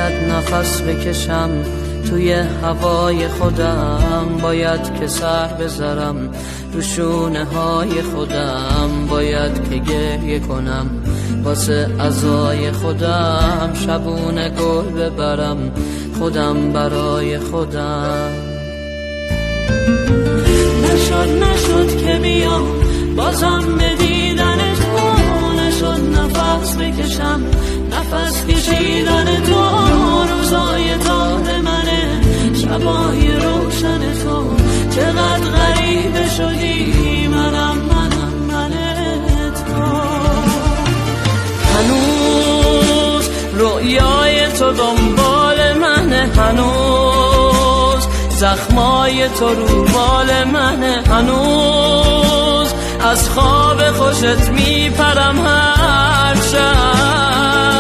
باید نفس بکشم توی هوای خودم، باید که سر بذارم رو شونه های خودم، باید که گریه کنم واسه عزای خودم، شبونه گل ببرم خودم برای خودم. نشد که بیام بازم به دیدن تو، نشد نفس بکشم نفس کشیدن تو، روزای تار منه شبای روشن تو، چقدر غریبه شدی منم تو. هنوز رویای تو دنبال منه، هنوز زخمای تو رو بال منه، هنوز از خواب خوشت میپرم هر شب.